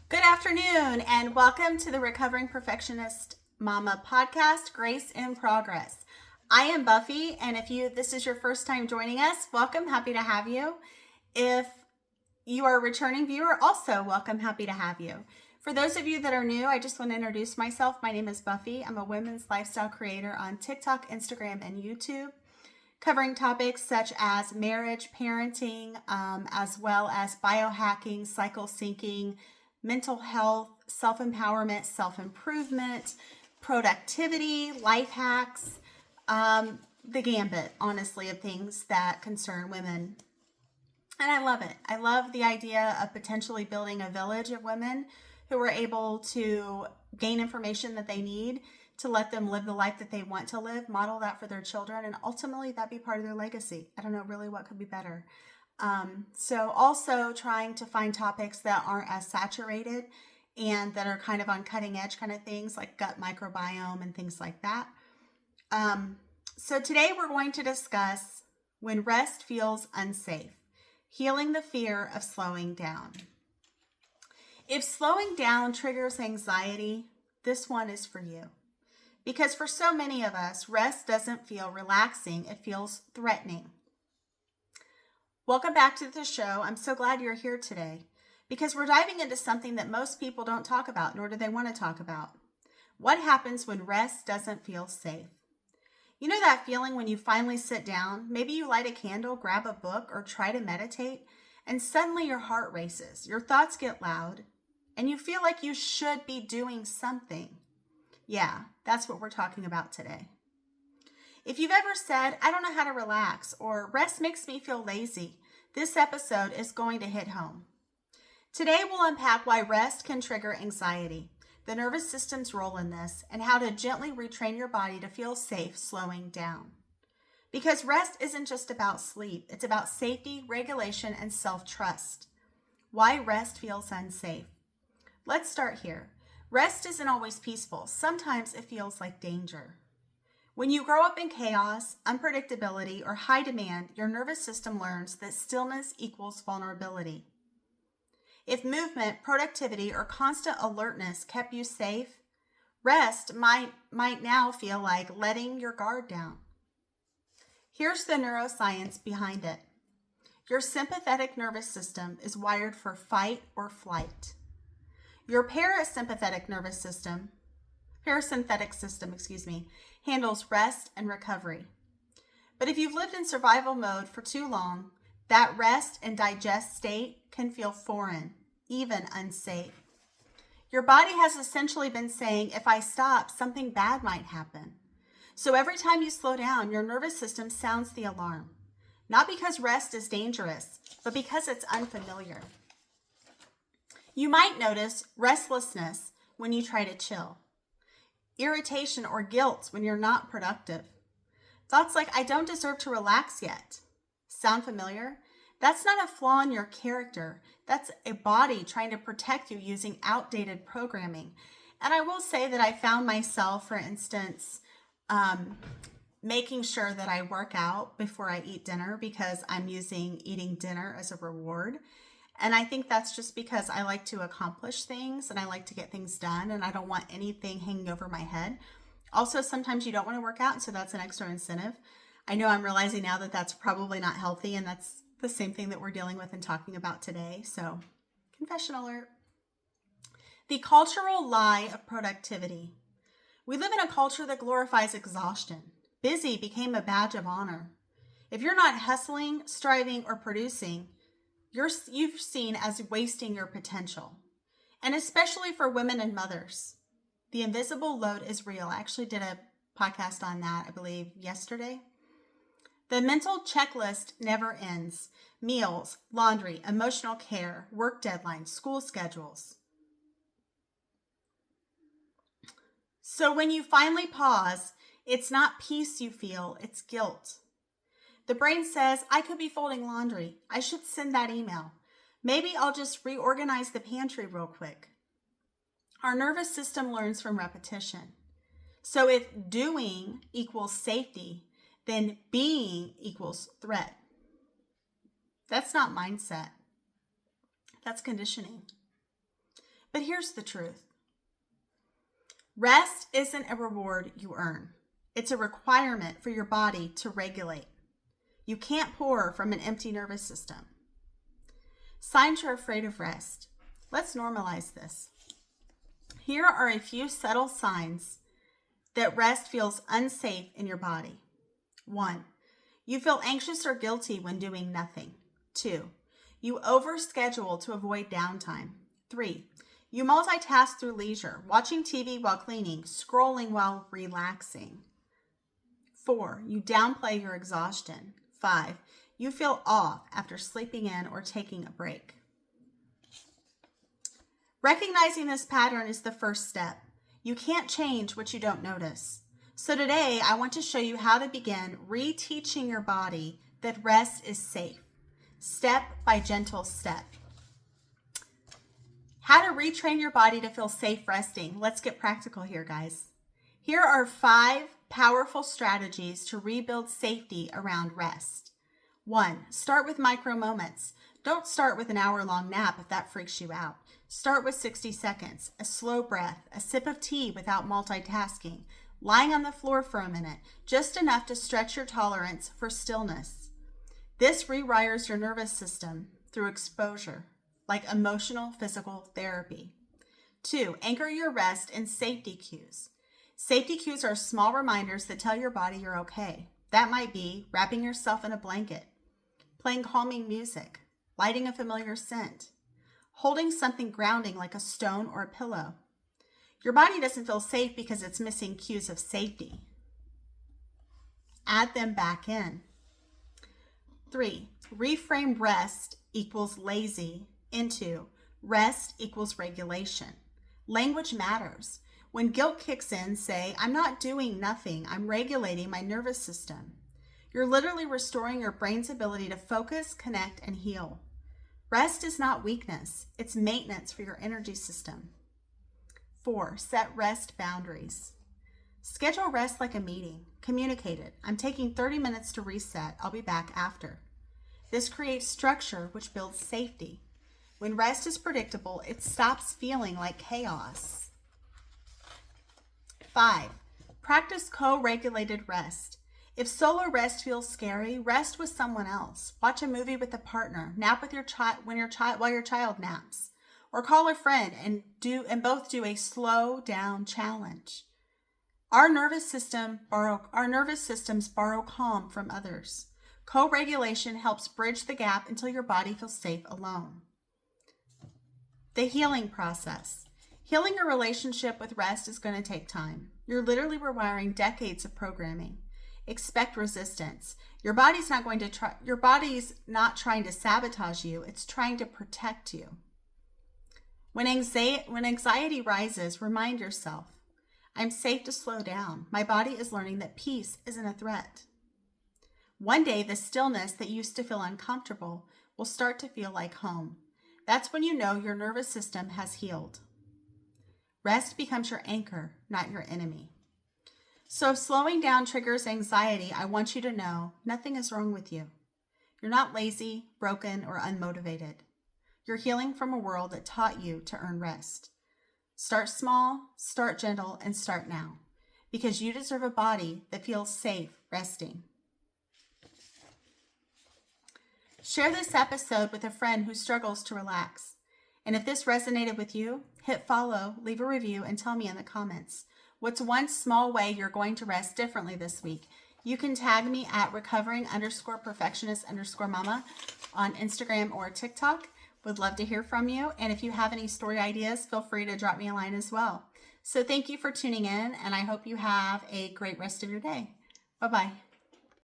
Good afternoon, and welcome to the Recovering Perfectionist Mama podcast, Grace in Progress. I am Buffy, and if this is your first time joining us, welcome, happy to have you. If you are a returning viewer, also welcome, happy to have you. For those of you that are new, I just want to introduce myself. My name is Buffy. I'm a women's lifestyle creator on TikTok, Instagram, and YouTube, covering topics such as marriage, parenting, as well as biohacking, cycle syncing, mental health, self-empowerment, self-improvement, productivity, life hacks, the gambit, honestly, of things that concern women. And I love it. I love the idea of potentially building a village of women who are able to gain information that they need to let them live the life that they want to live, model that for their children, and ultimately that be part of their legacy. I don't know really what could be better. So also trying to find topics that aren't as saturated and that are kind of on cutting edge kind of things like gut microbiome and things like that. So today we're going to discuss when rest feels unsafe, healing the fear of slowing down. If slowing down triggers anxiety, this one is for you. Because for so many of us, rest doesn't feel relaxing, it feels threatening. Welcome back to the show. I'm so glad you're here today because we're diving into something that most people don't talk about, nor do they want to talk about. What happens when rest doesn't feel safe? You know that feeling when you finally sit down, maybe you light a candle, grab a book, or try to meditate, and suddenly your heart races, your thoughts get loud, and you feel like you should be doing something. Yeah, that's what we're talking about today. If you've ever said, I don't know how to relax, or rest makes me feel lazy, this episode is going to hit home. Today we'll unpack why rest can trigger anxiety, the nervous system's role in this, and how to gently retrain your body to feel safe slowing down. Because rest isn't just about sleep, it's about safety, regulation, and self-trust. Why rest feels unsafe. Let's start here. Rest isn't always peaceful. Sometimes it feels like danger. When you grow up in chaos, unpredictability, or high demand, your nervous system learns that stillness equals vulnerability. If movement, productivity, or constant alertness kept you safe, rest might now feel like letting your guard down. Here's the neuroscience behind it. Your sympathetic nervous system is wired for fight or flight. Your parasympathetic system, handles rest and recovery. But if you've lived in survival mode for too long, that rest and digest state can feel foreign, even unsafe. Your body has essentially been saying, if I stop, something bad might happen. So every time you slow down, your nervous system sounds the alarm. Not because rest is dangerous, but because it's unfamiliar. You might notice restlessness when you try to chill. Irritation or guilt when you're not productive. Thoughts like, I don't deserve to relax yet. Sound familiar? That's not a flaw in your character. That's a body trying to protect you using outdated programming. And I will say that I found myself, for instance, making sure that I work out before I eat dinner because I'm using eating dinner as a reward. And I think that's just because I like to accomplish things and I like to get things done and I don't want anything hanging over my head. Also, sometimes you don't want to work out, and so that's an extra incentive. I know I'm realizing now that that's probably not healthy, and that's the same thing that we're dealing with and talking about today. So, confession alert. The cultural lie of productivity. We live in a culture that glorifies exhaustion. Busy became a badge of honor. If you're not hustling, striving, or producing, you've seen as wasting your potential. And especially for women and mothers. The invisible load is real. I actually did a podcast on that, I believe, yesterday. The mental checklist never ends. Meals, laundry, emotional care, work deadlines, school schedules. So when you finally pause, it's not peace you feel, it's guilt. The brain says, I could be folding laundry. I should send that email. Maybe I'll just reorganize the pantry real quick. Our nervous system learns from repetition. So if doing equals safety, then being equals threat. That's not mindset. That's conditioning. But here's the truth. Rest isn't a reward you earn. It's a requirement for your body to regulate. You can't pour from an empty nervous system. Signs you're afraid of rest. Let's normalize this. Here are a few subtle signs that rest feels unsafe in your body. 1, you feel anxious or guilty when doing nothing. 2, you overschedule to avoid downtime. 3, you multitask through leisure, watching TV while cleaning, scrolling while relaxing. 4, you downplay your exhaustion. 5, you feel off after sleeping in or taking a break. Recognizing this pattern is the first step. You can't change what you don't notice. So today, I want to show you how to begin reteaching your body that rest is safe, step by gentle step. How to retrain your body to feel safe resting. Let's get practical here, guys. Here are 5 powerful strategies to rebuild safety around rest. 1, start with micro moments. Don't start with an hour-long nap if that freaks you out. Start with 60 seconds, a slow breath, a sip of tea without multitasking, lying on the floor for a minute, just enough to stretch your tolerance for stillness. This rewires your nervous system through exposure, like emotional physical therapy. 2, anchor your rest in safety cues. Safety cues are small reminders that tell your body you're okay. That might be wrapping yourself in a blanket, playing calming music, lighting a familiar scent, holding something grounding like a stone or a pillow. Your body doesn't feel safe because it's missing cues of safety. Add them back in. 3, reframe rest equals lazy into rest equals regulation. Language matters. When guilt kicks in, say, I'm not doing nothing. I'm regulating my nervous system. You're literally restoring your brain's ability to focus, connect, and heal. Rest is not weakness. It's maintenance for your energy system. 4, set rest boundaries. Schedule rest like a meeting. Communicate it. I'm taking 30 minutes to reset. I'll be back after. This creates structure, which builds safety. When rest is predictable, it stops feeling like chaos. 5, practice co-regulated rest. If solo rest feels scary, rest with someone else. Watch a movie with a partner. Nap with your child while your child naps. Or call a friend and both do a slow down challenge. Our nervous systems borrow calm from others. Co-regulation helps bridge the gap until your body feels safe alone. The healing process. Healing your relationship with rest is going to take time. You're literally rewiring decades of programming. Expect resistance. Your body's not trying to sabotage you. It's trying to protect you. When anxiety rises, remind yourself, I'm safe to slow down. My body is learning that peace isn't a threat. One day, the stillness that used to feel uncomfortable will start to feel like home. That's when you know your nervous system has healed. Rest becomes your anchor, not your enemy. So if slowing down triggers anxiety, I want you to know nothing is wrong with you. You're not lazy, broken, or unmotivated. You're healing from a world that taught you to earn rest. Start small, start gentle, and start now, because you deserve a body that feels safe resting. Share this episode with a friend who struggles to relax. And if this resonated with you, hit follow, leave a review, and tell me in the comments. What's one small way you're going to rest differently this week? You can tag me at recovering_perfectionist_mama on Instagram or TikTok. Would love to hear from you. And if you have any story ideas, feel free to drop me a line as well. So thank you for tuning in, and I hope you have a great rest of your day. Bye-bye.